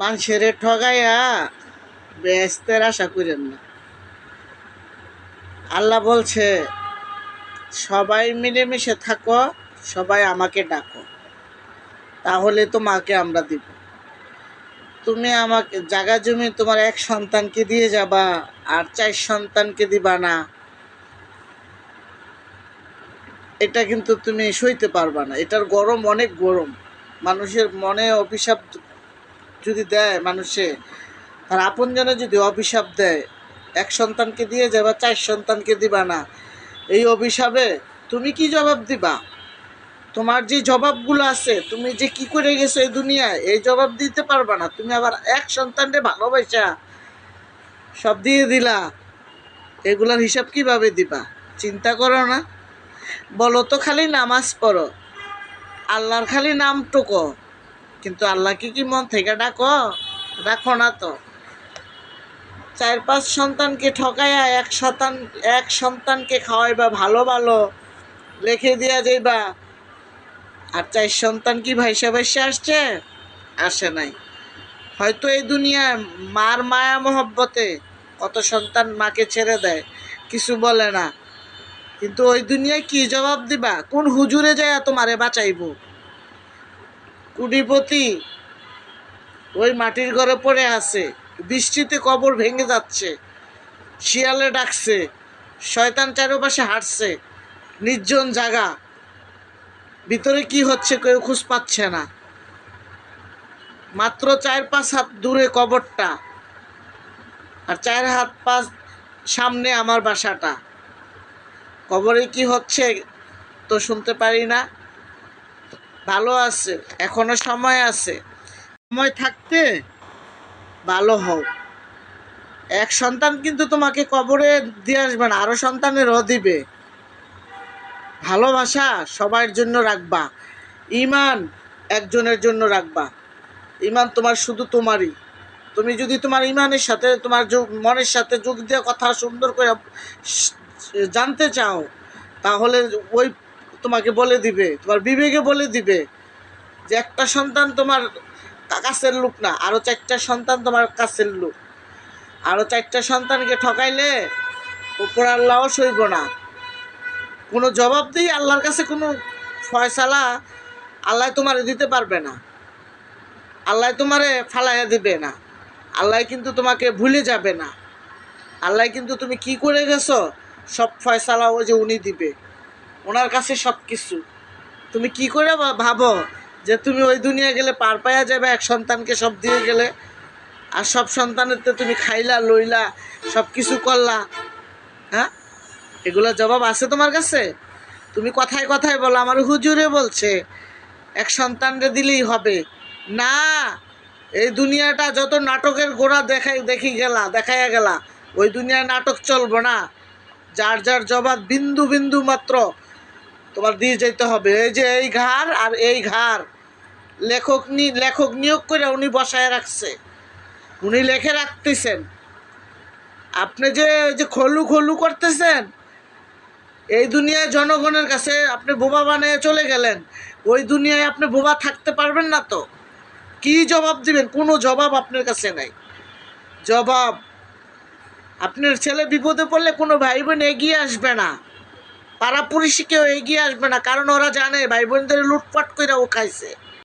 মানুষের ঠগাইয়া বেহেশতের আশা করেন না। আল্লাহ বলছে, সবাই মিলেমিশে থাকো, সবাই আমাকে ডাকো, তাহলে তোমাকে আমরা দিব। তুমি আমাকে জাগা জমি তোমার এক সন্তানকে দিয়ে যাবা আর 4 সন্তানকে দিবা না, এটা কিন্তু তুমি সইতে পারবা না। এটার গরম অনেক গরম। মানুষের মনে অভিশাপ যদি দেয়, মানুষে আর আপনজনে যদি অভিশাপ দেয়, এক সন্তানকে দিয়ে যাবা 4 সন্তানকে দিবা না, এই অভিশাপে তুমি কি জবাব দিবা? তোমার যে জবাবগুলো আছে, তুমি যে কি করে গেছো এই দুনিয়ায়, এই জবাব দিতে পারবা না। তুমি আবার এক সন্তানকে ভালোবাসা সব দিয়ে দিলা, এগুলার হিসাব কিভাবে দিবা? চিন্তা করো না? বলো তো, খালি নামাজ পড়ো, আল্লাহর খালি নাম টোকো, কিন্তু আল্লাহকে কি মন থেকে ডাকো? ডাকো না তো। 4-5 সন্তানকে ঠকাইয়া এক সন্তানকে খাওয়াইবা, ভালো ভালো রেখে দিয়া যাইবা, আর 4 সন্তান কি ভাইসা ভাইসা আসছে? আসে নাই। হয়তো এই দুনিয়ায় মার মায়া মহব্বতে কত সন্তান মাকে ছেড়ে দেয়, কিছু বলে না, কিন্তু ওই দুনিয়ায় কি জবাব দিবা? কোন হুজুরে যায় তোমারে বাঁচাইব? কুড়িপতি ওই মাটির ঘরে পড়ে আছে, বৃষ্টিতে কবর ভেঙে যাচ্ছে, শিয়ালে ডাকছে, শয়তান চারপাশে হাঁটছে, নির্জন জায়গা, ভিতরে কি হচ্ছে কেউ খোঁজ পাচ্ছে না। মাত্র 4-5 হাত দূরে কবরটা, আর 4 হাত 5 সামনে আমার বাসাটা। কবরে কি হচ্ছে তো শুনতে পারি না। ভালো আছে, এখনো সময় আছে, সময় থাকতে ভালো হও। এক সন্তান কিন্তু তোমাকে কবরে দিয়ে আসবে না, আরও সন্তানেরও দিবে। ভালোবাসা সবার জন্য রাখবা, ইমান একজনের জন্য রাখবা। ইমান তোমার শুধু তোমারই। তুমি যদি তোমার ইমানের সাথে তোমার মনের সাথে যোগ দিয়ে কথা সুন্দর করে জানতে চাও, তাহলে ওই তোমাকে বলে দিবে, তোমার বিবেকে বলে দিবে যে একটা সন্তান তোমার কাছের লোক না, আরও 4টা সন্তান তোমার কাছের লোক। আরও 4টা সন্তানকে ঠকাইলে উপর আল্লাহও সইব না। কোনো জবাবদিহি আল্লাহর কাছে, কোনো ফয়সালা আল্লাহ তোমারে দিতে পারবে না। আল্লাহ তোমারে ফালাইয়া দিবে না। আল্লাহ কিন্তু তোমাকে ভুলে যাবে না। আল্লাহ কিন্তু তুমি কি করে গেছো সব ফয়সালা ওই যে উনি দিবে, ওনার কাছে সব কিছু। তুমি কি করে ভাবো যে তুমি ওই দুনিয়া গেলে পার পাইয়া যাবে, এক সন্তানকে সব দিয়ে গেলে, আর সব সন্তানের তো তুমি খাইলা লইলা সব কিছু করলা? হ্যাঁ, এগুলো জবাব আছে তোমার কাছে? তুমি কথায় কথায় বলো আমার হুজুরে বলছে এক সন্তানরে দিলেই হবে না। এই দুনিয়াটা যত নাটকের গোড়া দেখাইয়া গেলা, ওই দুনিয়ায় নাটক চলবো না। যার যার জবাব বিন্দু বিন্দু মাত্র তোমার দিয়ে যেতে হবে। এই যে এই ঘাড় আর এই ঘাড় লেখক নিয়োগ করে উনি বসায় রাখছে, উনি লেখে রাখতেছেন। আপনি যে খলু খলু করতেছেন, এই দুনিয়ায় জনগণের কাছে আপনি বোবা বানিয়ে চলে গেলেন, ওই দুনিয়ায় আপনি বোবা থাকতে পারবেন না তো। কি জবাব দিবেন? কোনো জবাব আপনার কাছে নাই। জবাব, আপনার ছেলে বিপদে পড়লে কোনো ভাই বোন এগিয়ে আসবে না, পাড়াপড়শি কেউ এগিয়ে আসবে না, কারণ ওরা জানে ভাই বোনদের লুটপাট করে ও খাইছে।